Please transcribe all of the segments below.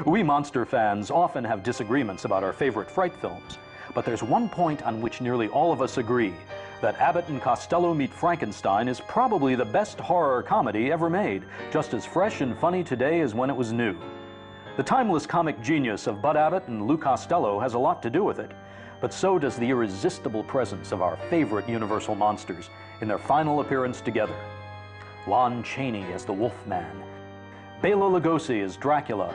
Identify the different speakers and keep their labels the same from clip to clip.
Speaker 1: We monster fans often have disagreements about our favorite fright films, but there's one point on which nearly all of us agree, that Abbott and Costello Meet Frankenstein is probably the best horror comedy ever made, just as fresh and funny today as when it was new. The timeless comic genius of Bud Abbott and Lou Costello has a lot to do with it, but so does the irresistible presence of our favorite Universal monsters in their final appearance together. Lon Chaney as the Wolfman, Bela Lugosi as Dracula,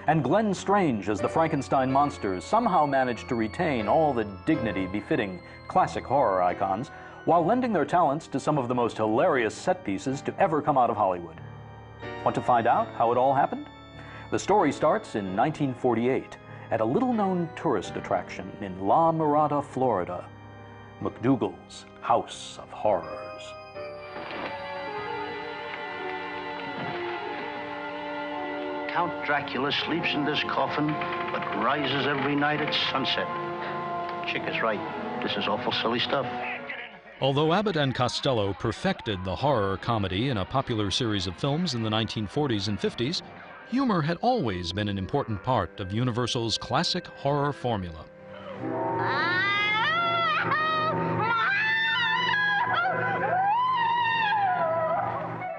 Speaker 1: and Glenn Strange as the Frankenstein monsters somehow managed to retain all the dignity befitting classic horror icons while lending their talents to some of the most hilarious set pieces to ever come out of Hollywood. Want to find out how it all happened? The story starts in 1948 at a little-known tourist attraction in La Mirada, Florida, McDougal's House of Horrors.
Speaker 2: Count Dracula sleeps in this coffin, but rises every night at sunset. Chick is right. This is awful silly stuff.
Speaker 3: Although Abbott and Costello perfected the horror comedy in a popular series of films in the 1940s and 50s, humor had always been an important part of Universal's classic horror formula.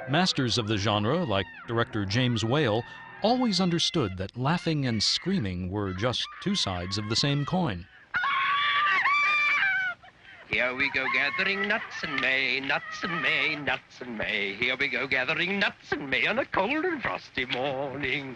Speaker 3: Masters of the genre, like director James Whale, always understood that laughing and screaming were just two sides of the same coin.
Speaker 4: Here we go gathering nuts in May, nuts in May, nuts in May. Here we go gathering nuts in May on a cold and frosty morning.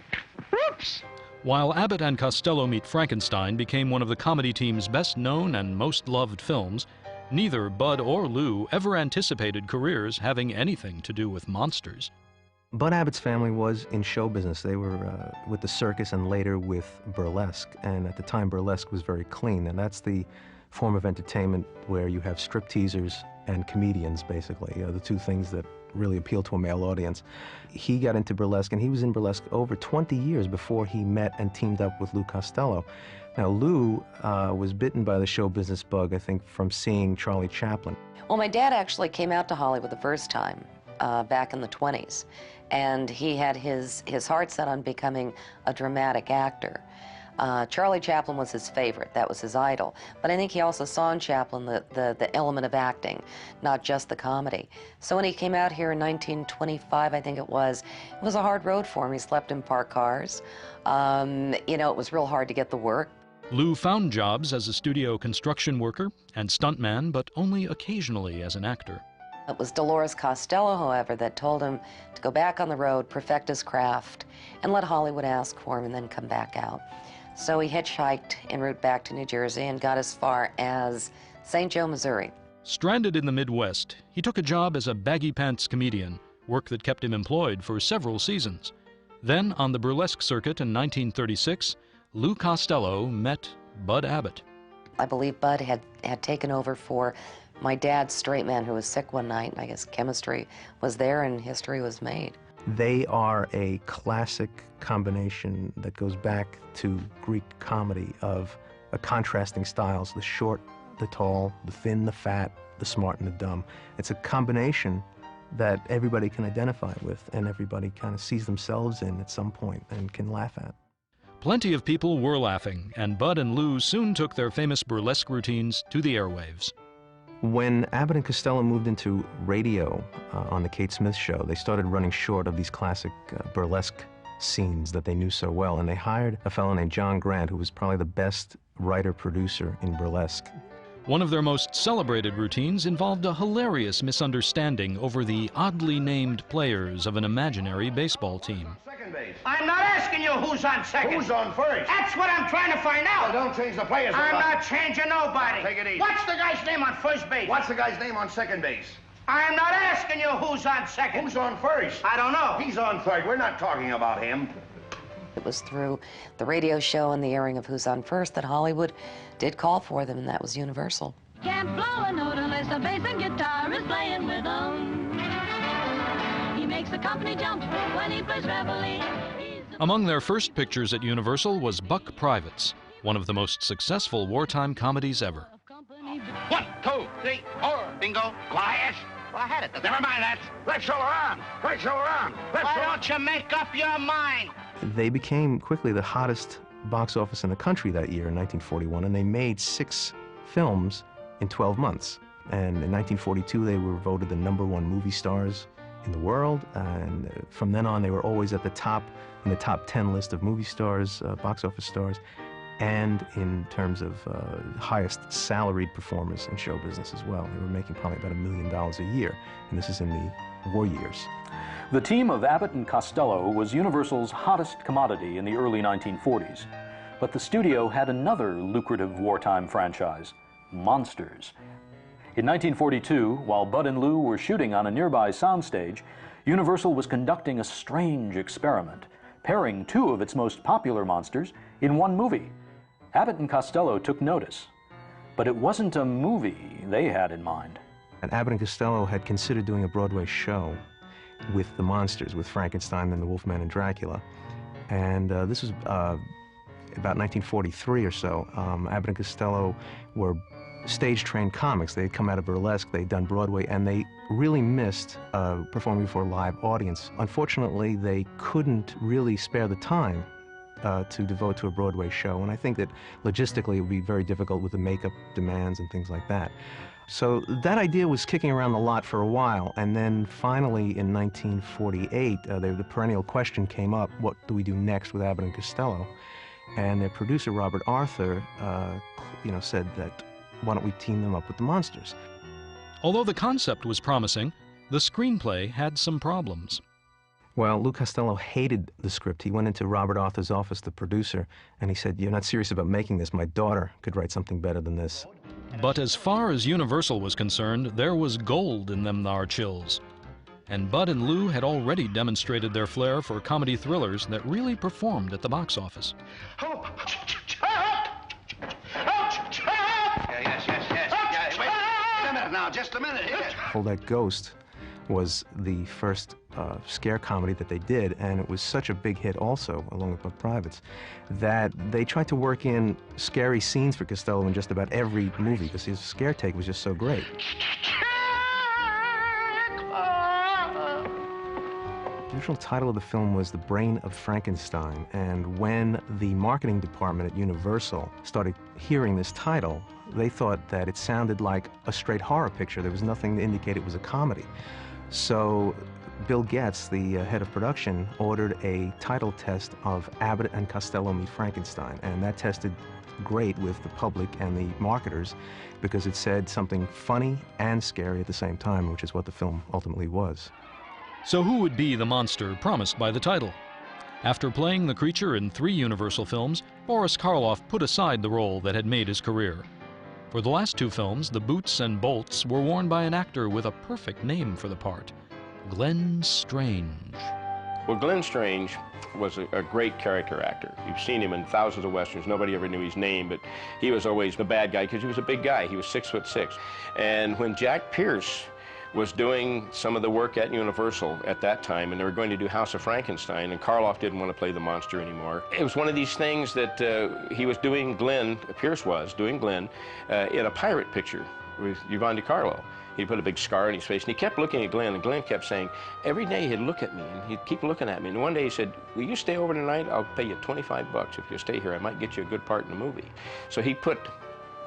Speaker 4: Whoops!
Speaker 3: While Abbott and Costello Meet Frankenstein became one of the comedy team's best known and most loved films, neither Bud or Lou ever anticipated careers having anything to do with monsters.
Speaker 5: Bud Abbott's family was in show business. They were with the circus and later with burlesque. And at the time, burlesque was very clean. And that's the form of entertainment where you have stripteasers and comedians, basically, the two things that really appeal to a male audience. He got into burlesque, and he was in burlesque over 20 years before he met and teamed up with Lou Costello. Now, Lou was bitten by the show business bug, I think, from seeing Charlie Chaplin.
Speaker 6: Well, my dad actually came out to Hollywood the first time back in the 20s, and he had his heart set on becoming a dramatic actor. Charlie Chaplin was his favorite. That was his idol. But I think he also saw in Chaplin the element of acting, not just the comedy. So when he came out here in 1925, I think it was a hard road for him. He slept in parked cars. You know, it was real hard to get the work.
Speaker 3: Lou found jobs as a studio construction worker and stuntman, but only occasionally as an actor.
Speaker 6: It was Dolores Costello, however, that told him to go back on the road, perfect his craft, and let Hollywood ask for him and then come back out. So he hitchhiked en route back to New Jersey and got as far as St. Joe, Missouri.
Speaker 3: Stranded in the Midwest, he took a job as a baggy pants comedian, work that kept him employed for several seasons. Then, on the burlesque circuit in 1936, Lou Costello met Bud Abbott.
Speaker 6: I believe Bud had taken over for my dad's straight man who was sick one night, and I guess chemistry was there and history was made.
Speaker 5: They are a classic combination that goes back to Greek comedy of contrasting styles, the short, the tall, the thin, the fat, the smart, and the dumb. It's a combination that everybody can identify with and everybody kind of sees themselves in at some point and can laugh at.
Speaker 3: Plenty of people were laughing, and Bud and Lou soon took their famous burlesque routines to the airwaves.
Speaker 5: When Abbott and Costello moved into radio on the Kate Smith Show, they started running short of these classic burlesque scenes that they knew so well, and they hired a fellow named John Grant, who was probably the best writer-producer in burlesque.
Speaker 3: One of their most celebrated routines involved a hilarious misunderstanding over the oddly named players of an imaginary baseball team.
Speaker 2: Second base.
Speaker 4: I'm not asking you who's on second.
Speaker 2: Who's on first?
Speaker 4: That's what I'm trying to find out.
Speaker 2: Well, don't change the players.
Speaker 4: I'm not changing nobody.
Speaker 2: Take it easy.
Speaker 4: What's the guy's name on first base?
Speaker 2: What's the guy's name on second base?
Speaker 4: I'm not asking you who's on second.
Speaker 2: Who's on first?
Speaker 4: I don't know.
Speaker 2: He's on third. We're not talking about him.
Speaker 6: It was through the radio show and the airing of Who's on First that Hollywood did call for them, and that was Universal.
Speaker 7: Can't blow a note unless the bass and guitar is playing with him. He makes the company jump when he plays reveille.
Speaker 3: Among their first pictures at Universal was Buck Privates, one of the most successful wartime comedies ever.
Speaker 2: 1, 2, 3, 4. Bingo. Quiet. Well, I had it. Never mind that. Let's roll around. Let's roll around. Why don't you make up your mind?
Speaker 5: They became quickly the hottest box office in the country that year in 1941, and they made 6 films in 12 months. And in 1942, they were voted the #1 movie stars in the world, and from then on, they were always at the top, in the top 10 list of movie stars, box office stars, and in terms of highest salaried performers in show business as well. They were making probably about $1 million a year, and this is in the war years.
Speaker 1: The team of Abbott and Costello was Universal's hottest commodity in the early 1940s. But the studio had another lucrative wartime franchise, Monsters. In 1942, while Bud and Lou were shooting on a nearby soundstage, Universal was conducting a strange experiment, pairing 2 of its most popular monsters in one movie. Abbott and Costello took notice, but it wasn't a movie they had in mind.
Speaker 5: And Abbott and Costello had considered doing a Broadway show with the monsters, with Frankenstein and the Wolfman and Dracula. And this was about 1943 or so. Abbott and Costello were stage-trained comics. They had come out of burlesque, they'd done Broadway, and they really missed performing before a live audience. Unfortunately, they couldn't really spare the time to devote to a Broadway show, and I think that logistically it would be very difficult with the makeup demands and things like that. So that idea was kicking around the lot for a while, and then finally in 1948, the perennial question came up, what do we do next with Abbott and Costello? And their producer, Robert Arthur, said that, why don't we team them up with the Monsters?
Speaker 3: Although the concept was promising, the screenplay had some problems.
Speaker 5: Well, Lou Costello hated the script. He went into Robert Arthur's office, the producer, and he said, "You're not serious about making this. My daughter could write something better than this."
Speaker 3: But as far as Universal was concerned, there was gold in them thar chills. And Bud and Lou had already demonstrated their flair for comedy thrillers that really performed at the box office.
Speaker 2: Yes. Wait a minute now, just a minute here.
Speaker 5: Hold That Ghost was the first scare comedy that they did, and it was such a big hit also, along with Buck Privates, that they tried to work in scary scenes for Costello in just about every movie, because his scare take was just so great. The original title of the film was The Brain of Frankenstein, and when the marketing department at Universal started hearing this title, they thought that it sounded like a straight horror picture. There was nothing to indicate it was a comedy. So Bill Getz, the head of production, ordered a title test of Abbott and Costello Meet Frankenstein, and that tested great with the public and the marketers because it said something funny and scary at the same time, which is what the film ultimately was.
Speaker 3: So who would be the monster promised by the title? After playing the creature in 3 Universal films, Boris Karloff put aside the role that had made his career. For the last 2 films, the boots and bolts were worn by an actor with a perfect name for the part, Glenn Strange.
Speaker 8: Well, Glenn Strange was a great character actor. You've seen him in thousands of westerns. Nobody ever knew his name, but he was always the bad guy because he was a big guy. He was 6'6". And when Jack Pierce was doing some of the work at Universal at that time, and they were going to do House of Frankenstein, and Karloff didn't want to play the monster anymore. It was one of these things that he was doing Glenn, Pierce was doing Glenn, in a pirate picture with Yvonne DiCarlo. He put a big scar on his face, and he kept looking at Glenn, and Glenn kept saying, every day he'd look at me, and he'd keep looking at me. And one day he said, will you stay over tonight? I'll pay you $25 if you stay here. I might get you a good part in the movie. So he put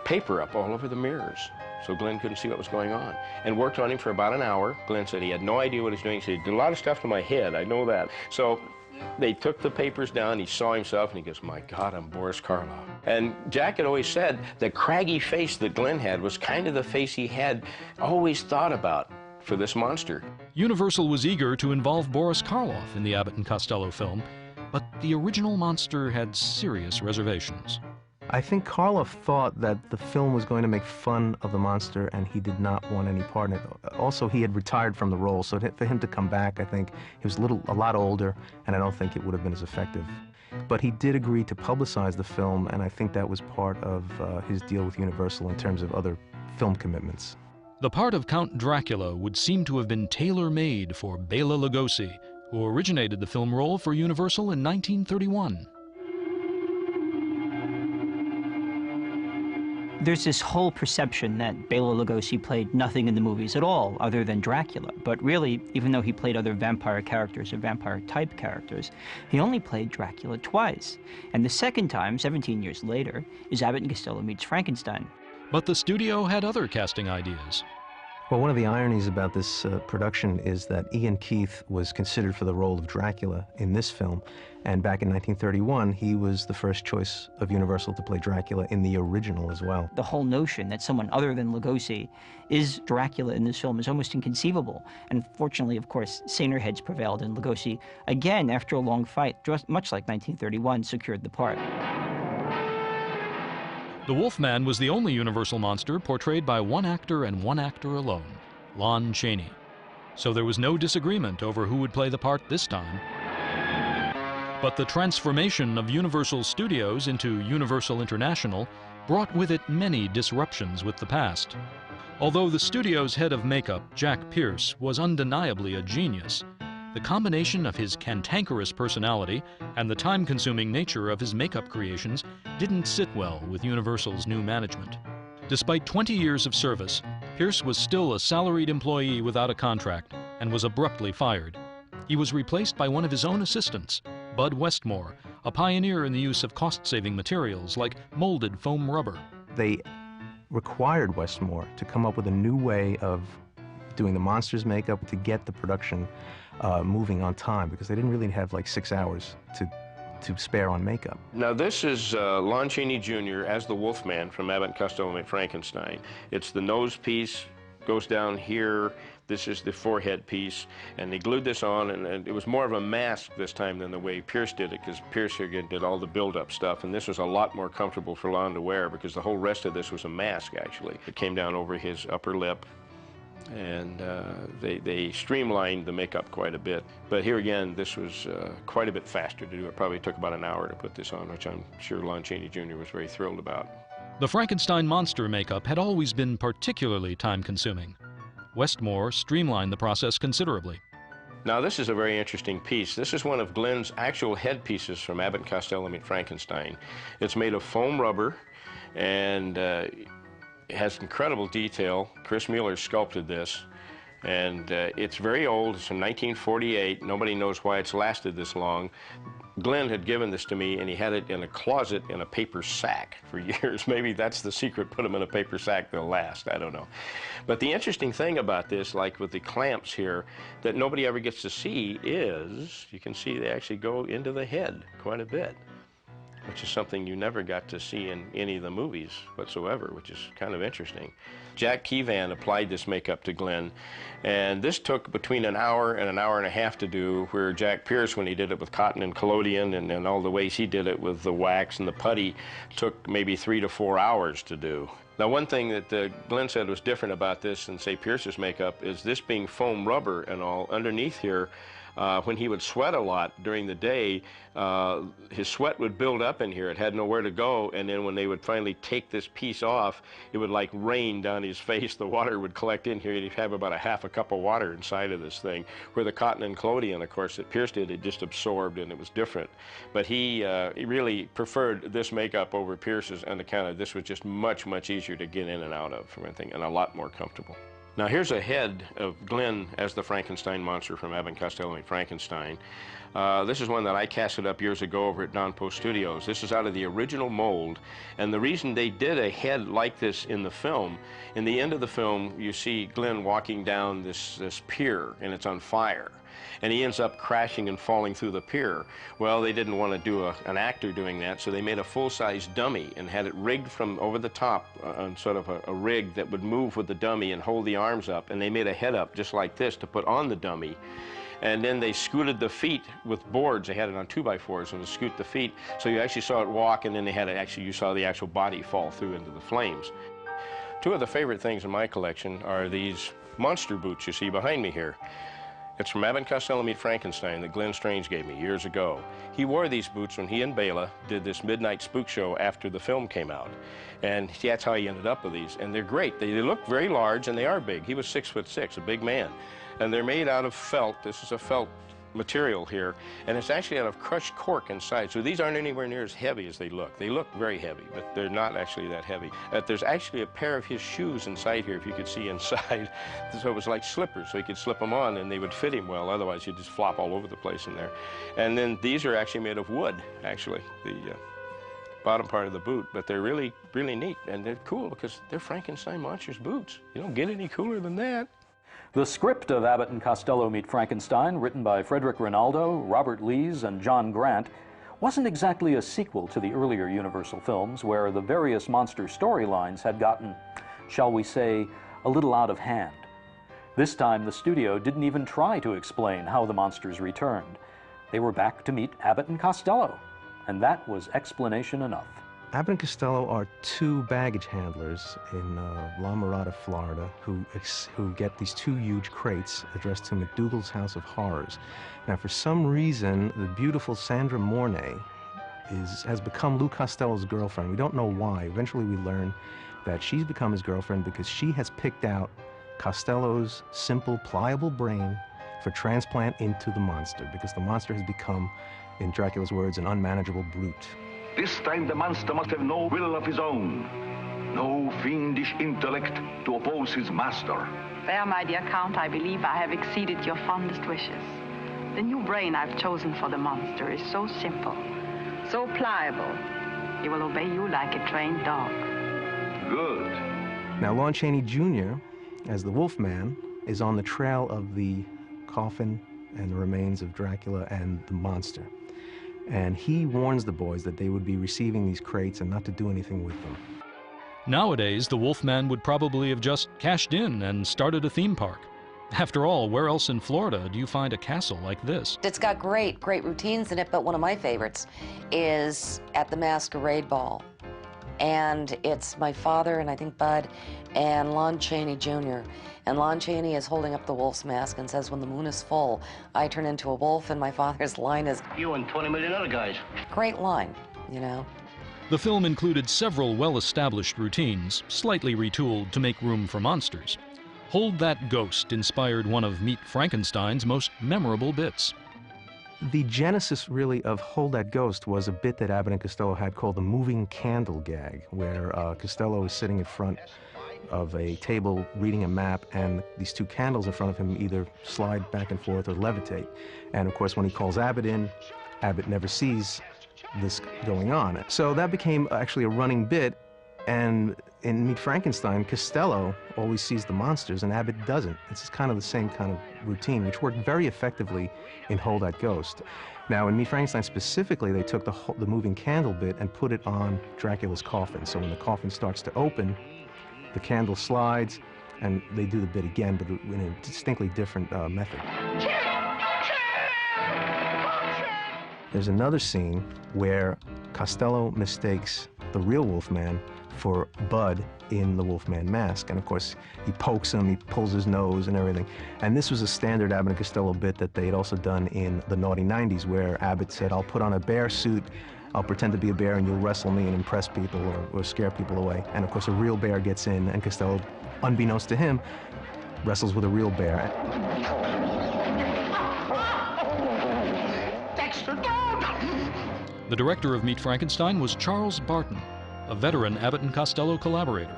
Speaker 8: paper up all over the mirrors so Glenn couldn't see what was going on, and worked on him for about an hour. Glenn said he had no idea what he was doing. He said, he did a lot of stuff to my head, I know that. So they took the papers down, he saw himself, and he goes, my God, I'm Boris Karloff. And Jack had always said the craggy face that Glenn had was kind of the face he had always thought about for this monster.
Speaker 3: Universal was eager to involve Boris Karloff in the Abbott and Costello film, but the original monster had serious reservations.
Speaker 5: I think Karloff thought that the film was going to make fun of the monster, and he did not want any part in it. Also, he had retired from the role, so for him to come back, I think he was a lot older, and I don't think it would have been as effective. But he did agree to publicize the film, and I think that was part of his deal with Universal in terms of other film commitments.
Speaker 3: The part of Count Dracula would seem to have been tailor-made for Bela Lugosi, who originated the film role for Universal in 1931.
Speaker 9: There's this whole perception that Bela Lugosi played nothing in the movies at all other than Dracula. But really, even though he played other vampire characters or vampire-type characters, he only played Dracula twice. And the second time, 17 years later, is Abbott and Costello Meets Frankenstein.
Speaker 3: But the studio had other casting ideas.
Speaker 5: Well, one of the ironies about this production is that Ian Keith was considered for the role of Dracula in this film, and back in 1931, he was the first choice of Universal to play Dracula in the original as well.
Speaker 9: The whole notion that someone other than Lugosi is Dracula in this film is almost inconceivable. And fortunately, of course, saner heads prevailed, and Lugosi, again, after a long fight, just much like 1931, secured the part.
Speaker 3: The Wolfman was the only Universal monster portrayed by one actor and one actor alone, Lon Chaney. So there was no disagreement over who would play the part this time. But the transformation of Universal Studios into Universal International brought with it many disruptions with the past. Although the studio's head of makeup, Jack Pierce, was undeniably a genius, the combination of his cantankerous personality and the time-consuming nature of his makeup creations didn't sit well with Universal's new management. Despite 20 years of service, Pierce was still a salaried employee without a contract and was abruptly fired. He was replaced by one of his own assistants, Bud Westmore, a pioneer in the use of cost-saving materials like molded foam rubber.
Speaker 5: They required Westmore to come up with a new way of doing the monsters' makeup to get the production moving on time, because they didn't really have like 6 hours to spare on makeup.
Speaker 8: Now this is Lon Chaney Jr. as the Wolfman from Abbott and Costello Meets Frankenstein. It's the nose piece, goes down here. This is the forehead piece, and they glued this on, and it was more of a mask this time than the way Pierce did it, because Pierce again did all the build-up stuff, and this was a lot more comfortable for Lon to wear, because the whole rest of this was a mask, actually. It came down over his upper lip, and they streamlined the makeup quite a bit. But here again, this was quite a bit faster to do. It probably took about an hour to put this on, which I'm sure Lon Chaney Jr. was very thrilled about.
Speaker 3: The Frankenstein monster makeup had always been particularly time-consuming. Westmore streamlined the process considerably.
Speaker 8: Now this is a very interesting piece. This is one of Glenn's actual headpieces from Abbott and Costello Meets Frankenstein. It's made of foam rubber, and it has incredible detail. Chris Mueller sculpted this, and it's very old. It's from 1948. Nobody knows why it's lasted this long. Glenn had given this to me, and he had it in a closet in a paper sack for years. Maybe that's the secret, put them in a paper sack, they'll last, I don't know. But the interesting thing about this, like with the clamps here, that nobody ever gets to see is, you can see they actually go into the head quite a bit, which is something you never got to see in any of the movies whatsoever, which is kind of interesting. Jack Keevan applied this makeup to Glenn, and this took between an hour and a half to do, where Jack Pierce, when he did it with cotton and collodion and all the ways he did it with the wax and the putty, took maybe 3 to 4 hours to do. Now, one thing that Glenn said was different about this than, say, Pierce's makeup is this being foam rubber and all. Underneath here, when he would sweat a lot during the day, his sweat would build up in here. It had nowhere to go, and then when they would finally take this piece off, it would like rain down his face. The water would collect in here. He'd have about a half a cup of water inside of this thing, where the cotton and collodion, of course, that Pierce did, it just absorbed, and it was different. But he really preferred this makeup over Pierce's on account of this was just much, much easier to get in and out of from anything, and a lot more comfortable. Now here's a head of Glenn as the Frankenstein monster from Abbott and Costello Meets Frankenstein. This is one that I casted up years ago over at Don Post Studios. This is out of the original mold, and the reason they did a head like this in the film, in the end of the film you see Glenn walking down this pier, and it's on fire. And he ends up crashing and falling through the pier. Well, they didn't want to do an actor doing that, so they made a full-size dummy and had it rigged from over the top on sort of a rig that would move with the dummy and hold the arms up. And they made a head up just like this to put on the dummy. And then they scooted the feet with boards. They had it on 2x4s and to scoot the feet. So you actually saw it walk, and then they had it actually, you saw the actual body fall through into the flames. Two of the favorite things in my collection are these monster boots you see behind me here. It's from Abbott and Costello Meet Frankenstein that Glenn Strange gave me years ago. He wore these boots when he and Bela did this midnight spook show after the film came out. And that's how he ended up with these. And they're great. They look very large and they are big. He was 6'6", a big man. And they're made out of felt. This is a felt material here, and it's actually out of crushed cork inside. So these aren't anywhere near as heavy as they look. They look very heavy, but they're not actually that heavy. There's actually a pair of his shoes inside here, if you could see inside. So it was like slippers, so he could slip them on and they would fit him well. Otherwise, he'd just flop all over the place in there. And then these are actually made of wood, actually, the bottom part of the boot. But they're really, really neat, and they're cool because they're Frankenstein monsters boots. You don't get any cooler than that.
Speaker 1: The script of Abbott and Costello Meet Frankenstein, written by Frederick Rinaldo, Robert Lees, and John Grant, wasn't exactly a sequel to the earlier Universal films, where the various monster storylines had gotten, shall we say, a little out of hand. This time, the studio didn't even try to explain how the monsters returned. They were back to meet Abbott and Costello, and that was explanation enough.
Speaker 5: Abbott and Costello are two baggage handlers in La Mirada, Florida, who get these two huge crates addressed to McDougal's House of Horrors. Now, for some reason, the beautiful Sandra Mornay has become Lou Costello's girlfriend. We don't know why. Eventually, we learn that she's become his girlfriend because she has picked out Costello's simple, pliable brain for transplant into the monster, because the monster has become, in Dracula's words, an unmanageable brute.
Speaker 10: This time the monster must have no will of his own, no fiendish intellect to oppose his master.
Speaker 11: There, my dear Count, I believe I have exceeded your fondest wishes. The new brain I've chosen for the monster is so simple, so pliable. He will obey you like a trained dog.
Speaker 10: Good.
Speaker 5: Now, Lon Chaney Jr., as the Wolfman, is on the trail of the coffin and the remains of Dracula and the monster. And he warns the boys that they would be receiving these crates and not to do anything with them.
Speaker 3: Nowadays, the Wolfman would probably have just cashed in and started a theme park. After all, where else in Florida do you find a castle like this?
Speaker 6: It's got great routines in it, but one of my favorites is at the Masquerade Ball. And it's my father, and I think Bud, and Lon Chaney Jr. And Lon Chaney is holding up the wolf's mask and says, when the moon is full, I turn into a wolf, and my father's line is,
Speaker 2: You and 20 million other guys.
Speaker 6: Great line, you know.
Speaker 3: The film included several well-established routines, slightly retooled to make room for monsters. Hold That Ghost inspired one of Meet Frankenstein's most memorable bits.
Speaker 5: The genesis, really, of Hold That Ghost was a bit that Abbott and Costello had called the moving candle gag, where Costello is sitting in front of a table reading a map, and these two candles in front of him either slide back and forth or levitate. And of course, when he calls Abbott in, Abbott never sees this going on. So that became actually a running bit, and in Meet Frankenstein, Costello always sees the monsters and Abbott doesn't. It's kind of the same kind of routine, which worked very effectively in Hold That Ghost. Now, in Meet Frankenstein specifically, they took the moving candle bit and put it on Dracula's coffin. So when the coffin starts to open, the candle slides, and they do the bit again, but in a distinctly different method. There's another scene where Costello mistakes the real Wolfman for Bud in the Wolfman mask. And of course, he pokes him, he pulls his nose and everything. And this was a standard Abbott and Costello bit that they had also done in the naughty 90s, where Abbott said, I'll put on a bear suit, I'll pretend to be a bear, and you'll wrestle me and impress people or scare people away. And of course, a real bear gets in, and Costello, unbeknownst to him, wrestles with a real bear.
Speaker 3: The director of Meet Frankenstein was Charles Barton, a veteran Abbott and Costello collaborator.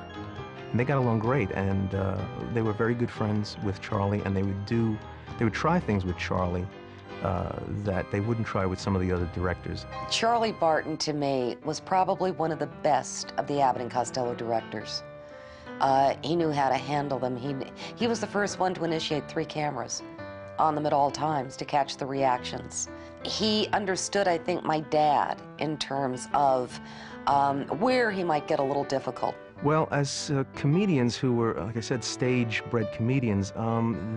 Speaker 5: And they got along great, and they were very good friends with Charlie, and they would try things with Charlie that they wouldn't try with some of the other directors.
Speaker 6: Charlie Barton, to me, was probably one of the best of the Abbott and Costello directors. He knew how to handle them. He was the first one to initiate 3 cameras on them at all times to catch the reactions. He understood, I think, my dad in terms of where he might get a little difficult.
Speaker 5: Well, as comedians who were, like I said, stage-bred comedians,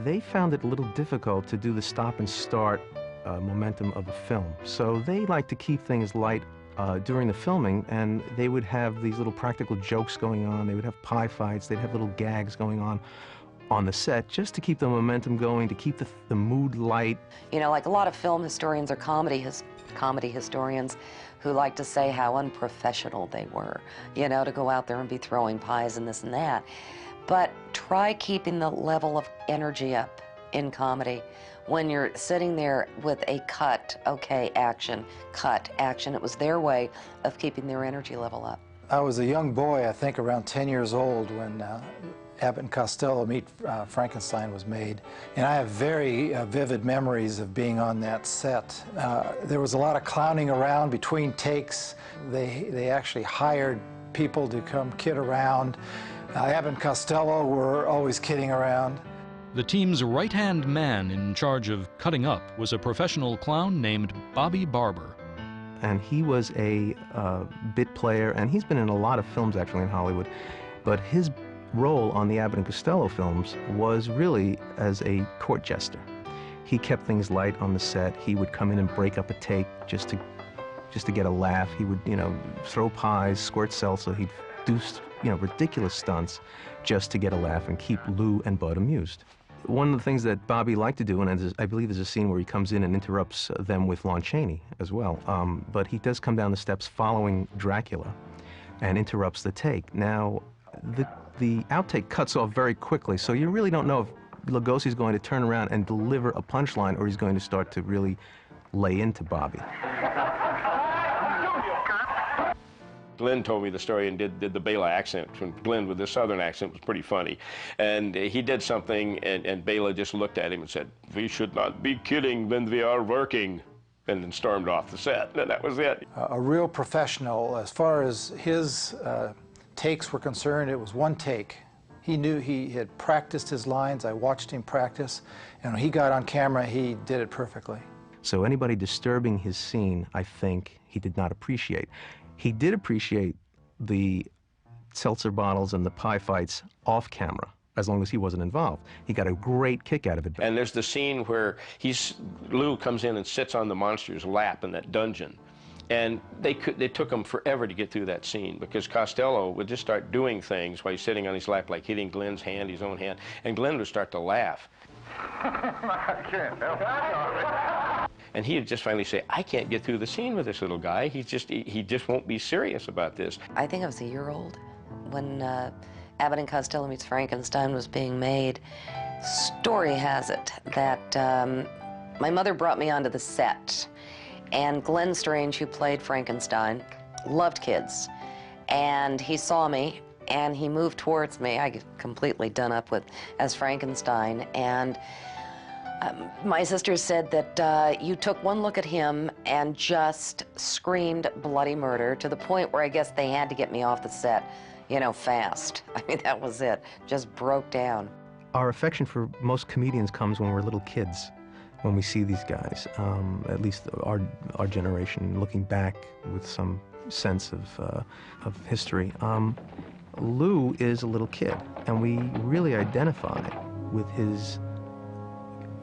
Speaker 5: they found it a little difficult to do the stop and start momentum of a film. So they like to keep things light during the filming, and they would have these little practical jokes going on. They would have pie fights. They'd have little gags going on. on the set just to keep the momentum going, to keep the mood light.
Speaker 6: You know, like a lot of film historians or comedy historians who like to say how unprofessional they were, you know, to go out there and be throwing pies and this and that. But try keeping the level of energy up in comedy. When you're sitting there with a cut, okay, action, cut, action, it was their way of keeping their energy level up.
Speaker 12: I was a young boy, I think around 10 years old, when Abbott and Costello Meet Frankenstein was made. And I have very vivid memories of being on that set. There was a lot of clowning around between takes. They actually hired people to come kid around. Abbott and Costello were always kidding around.
Speaker 3: The team's right-hand man in charge of cutting up was a professional clown named Bobby Barber.
Speaker 5: And he was a bit player, and he's been in a lot of films actually in Hollywood, but his role on the Abbott and Costello films was really as a court jester. He kept things light on the set. He would come in and break up a take just to get a laugh. He would, you know, throw pies, squirt seltzer. He'd do, you know, ridiculous stunts just to get a laugh and keep Lou and Bud amused. One of the things that Bobby liked to do, and I believe there's a scene where he comes in and interrupts them with Lon Chaney as well, but he does come down the steps following Dracula and interrupts the take. Now, the outtake cuts off very quickly, so you really don't know if Lugosi's going to turn around and deliver a punchline or he's going to start to really lay into Bobby.
Speaker 8: Glenn told me the story and did the Bela accent. When Glenn with the southern accent was pretty funny. And he did something, and Bela just looked at him and said, "We should not be kidding when we are working," and then stormed off the set. And that was it.
Speaker 12: A real professional. As far as his takes were concerned, it was one take. He knew he had practiced his lines. I watched him practice, and when he got on camera, he did it perfectly.
Speaker 5: So anybody disturbing his scene, I think, he did not appreciate. He did appreciate the seltzer bottles and the pie fights off camera, as long as he wasn't involved. He got a great kick out of it.
Speaker 8: And there's the scene where Lou comes in and sits on the monster's lap in that dungeon. And they took him forever to get through that scene because Costello would just start doing things while he's sitting on his lap, like hitting Glenn's hand, his own hand, and Glenn would start to laugh.
Speaker 10: I can't help it.
Speaker 8: And he would just finally say, "I can't get through the scene with this little guy. He just won't be serious about this."
Speaker 6: I think I was a year old when Abbott and Costello Meets Frankenstein was being made. Story has it that my mother brought me onto the set, and Glenn Strange, who played Frankenstein, loved kids. And he saw me, and he moved towards me. I get completely done up with as Frankenstein. And my sister said that you took one look at him and just screamed bloody murder to the point where I guess they had to get me off the set, you know, fast. I mean, that was it. Just broke down.
Speaker 5: Our affection for most comedians comes when we're little kids, when we see these guys, at least our generation, looking back with some sense of history. Lou is a little kid, and we really identify with his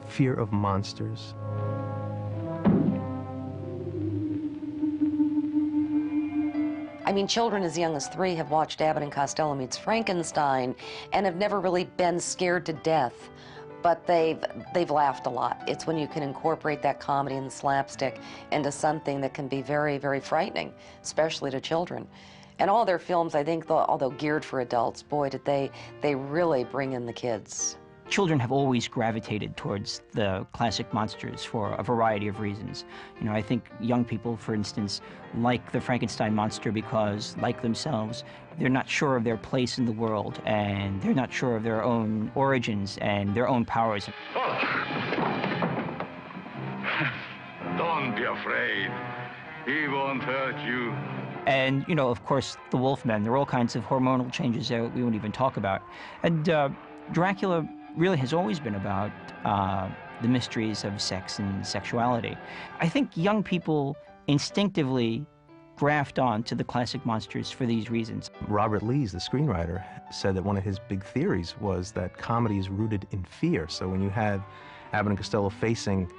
Speaker 5: fear of monsters.
Speaker 6: I mean, children as young as 3 have watched Abbott and Costello Meets Frankenstein and have never really been scared to death, but they've laughed a lot. It's when you can incorporate that comedy and slapstick into something that can be very, very frightening, especially to children. And all their films, I think, although geared for adults, boy, did they really bring in the kids.
Speaker 9: Children have always gravitated towards the classic monsters for a variety of reasons. You know, I think young people, for instance, like the Frankenstein monster because, like themselves, they're not sure of their place in the world, and they're not sure of their own origins and their own powers.
Speaker 10: Oh. Don't be afraid. He won't hurt you.
Speaker 9: And, you know, of course, the Wolfmen. There are all kinds of hormonal changes that we won't even talk about. And Dracula really has always been about the mysteries of sex and sexuality. I think young people instinctively graft on to the classic monsters for these reasons.
Speaker 5: Robert Lees, the screenwriter, said that one of his big theories was that comedy is rooted in fear. So when you have Abbott and Costello facing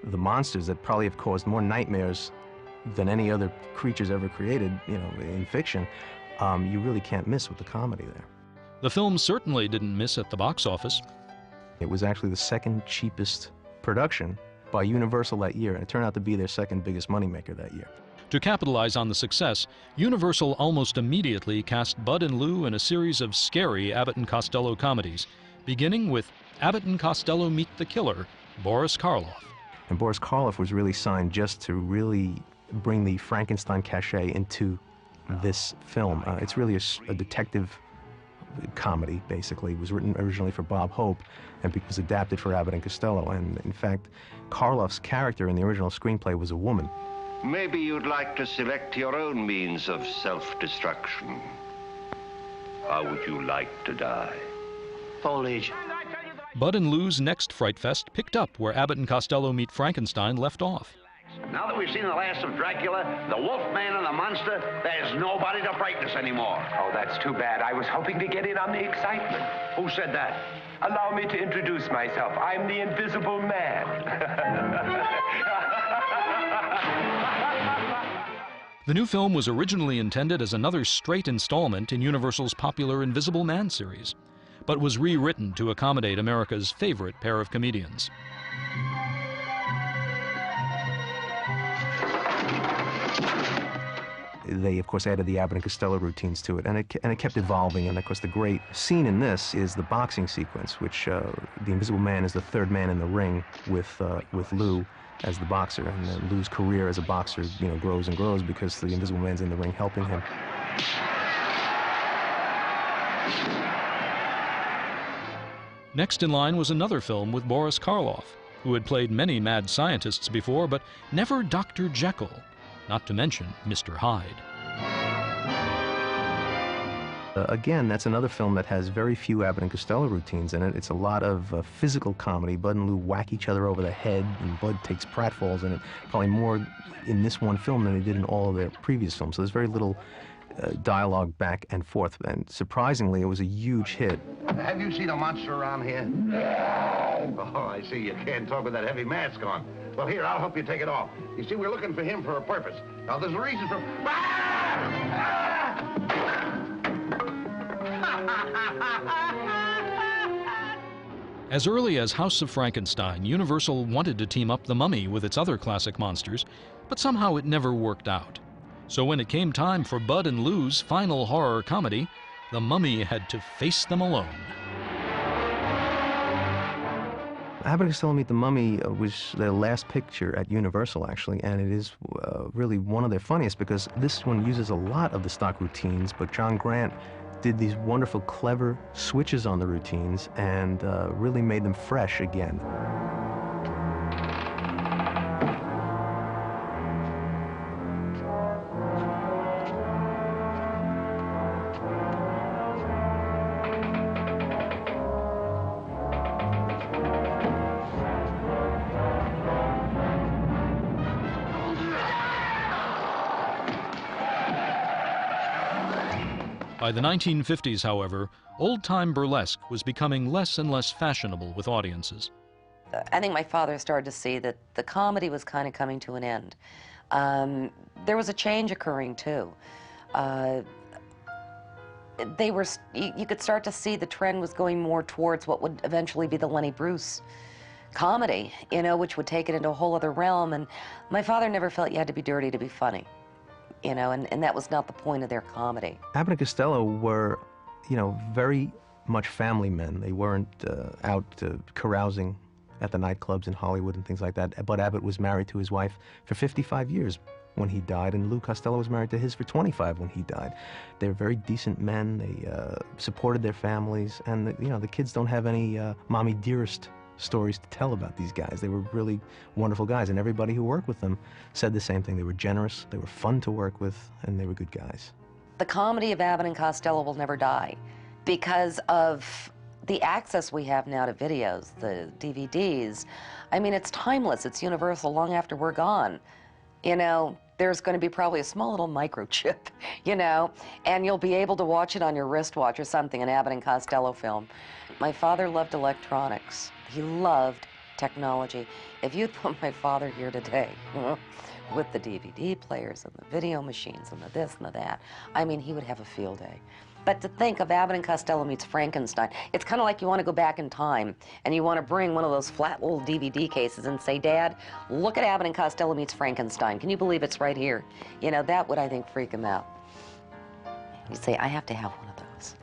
Speaker 5: the monsters that probably have caused more nightmares than any other creatures ever created, you know, in fiction, you really can't miss with the comedy there.
Speaker 3: The film certainly didn't miss at the box office.
Speaker 5: It was actually the second cheapest production by Universal that year, and it turned out to be their second biggest moneymaker that year.
Speaker 3: To capitalize on the success, Universal almost immediately cast Bud and Lou in a series of scary Abbott and Costello comedies, beginning with Abbott and Costello Meet the Killer, Boris Karloff.
Speaker 5: And Boris Karloff was really signed just to really bring the Frankenstein cachet into this film. It's really a detective comedy, basically. It was written originally for Bob Hope and was adapted for Abbott and Costello. And in fact, Karloff's character in the original screenplay was a woman.
Speaker 13: Maybe you'd like to select your own means of self-destruction. How would you like to die?
Speaker 2: Foliage.
Speaker 3: Bud and Lou's next Fright Fest picked up where Abbott and Costello Meet Frankenstein left off.
Speaker 2: Now that we've seen the last of Dracula, the Wolfman and the monster, there's nobody to frighten us anymore.
Speaker 14: Oh, that's too bad. I was hoping to get in on the excitement.
Speaker 2: Who said that?
Speaker 14: Allow me to introduce myself. I'm the Invisible Man.
Speaker 3: The new film was originally intended as another straight installment in Universal's popular Invisible Man series, but was rewritten to accommodate America's favorite pair of comedians.
Speaker 5: They, of course, added the Abbott and Costello routines to it, and it kept evolving. And, of course, the great scene in this is the boxing sequence, which the Invisible Man is the third man in the ring with Lou as the boxer. And then Lou's career as a boxer, you know, grows and grows because the Invisible Man's in the ring helping him.
Speaker 3: Next in line was another film with Boris Karloff, who had played many mad scientists before, but never Dr. Jekyll, not to mention Mr. Hyde.
Speaker 5: Again, that's another film that has very few Abbott and Costello routines in it. It's a lot of physical comedy. Bud and Lou whack each other over the head, and Bud takes pratfalls in it, probably more in this one film than they did in all of their previous films. So there's very little dialogue back and forth, and surprisingly, it was a huge hit.
Speaker 2: Have you seen a monster around here? Oh, I see. You can't talk with that heavy mask on. Well, here, I'll help you take it off. You see, we're looking for him for a purpose. Now, there's a reason for...
Speaker 3: As early as House of Frankenstein, Universal wanted to team up The Mummy with its other classic monsters, but somehow it never worked out. So when it came time for Bud and Lou's final horror comedy, The Mummy had to face them alone.
Speaker 5: Abbott and Costello Meet the Mummy was their last picture at Universal, actually, and it is really one of their funniest because this one uses a lot of the stock routines, but John Grant did these wonderful, clever switches on the routines and really made them fresh again.
Speaker 3: By the 1950s, however, old-time burlesque was becoming less and less fashionable with audiences.
Speaker 6: I think my father started to see that the comedy was kind of coming to an end. There was a change occurring, too. You could start to see the trend was going more towards what would eventually be the Lenny Bruce comedy, you know, which would take it into a whole other realm. And my father never felt you had to be dirty to be funny. You know, and that was not the point of their comedy.
Speaker 5: Abbott and Costello were, you know, very much family men. They weren't out carousing at the nightclubs in Hollywood and things like that. Bud Abbott was married to his wife for 55 years when he died, and Lou Costello was married to his for 25 when he died. They were very decent men. They supported their families, and you know, the kids don't have any mommy dearest stories to tell about these guys. They were really wonderful guys, and everybody who worked with them said the same thing. They were generous, they were fun to work with, and they were good guys.
Speaker 6: The comedy of Abbott and Costello will never die because of the access we have now to videos, the DVDs. I mean, it's timeless. It's universal long after we're gone. You know, there's going to be probably a small little microchip, you know, and you'll be able to watch it on your wristwatch or something, an Abbott and Costello film. My father loved electronics. He loved technology. If you put my father here today with the DVD players and the video machines and the this and the that, I mean, he would have a field day. But to think of Abbott and Costello meets Frankenstein, it's kind of like you want to go back in time and you want to bring one of those flat little DVD cases and say, Dad, look at Abbott and Costello meets Frankenstein. Can you believe it's right here? You know, that would, I think, freak him out. You'd say, I have to have one of those.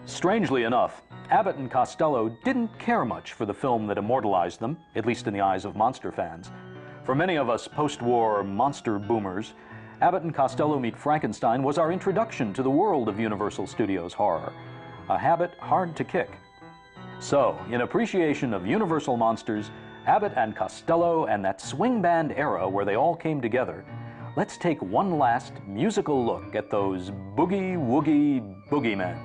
Speaker 1: Strangely enough, Abbott and Costello didn't care much for the film that immortalized them, at least in the eyes of monster fans. For many of us post-war monster boomers, Abbott and Costello Meet Frankenstein was our introduction to the world of Universal Studios horror, a habit hard to kick. So, in appreciation of Universal monsters, Abbott and Costello, and that swing band era where they all came together, let's take one last musical look at those boogie-woogie boogeymen.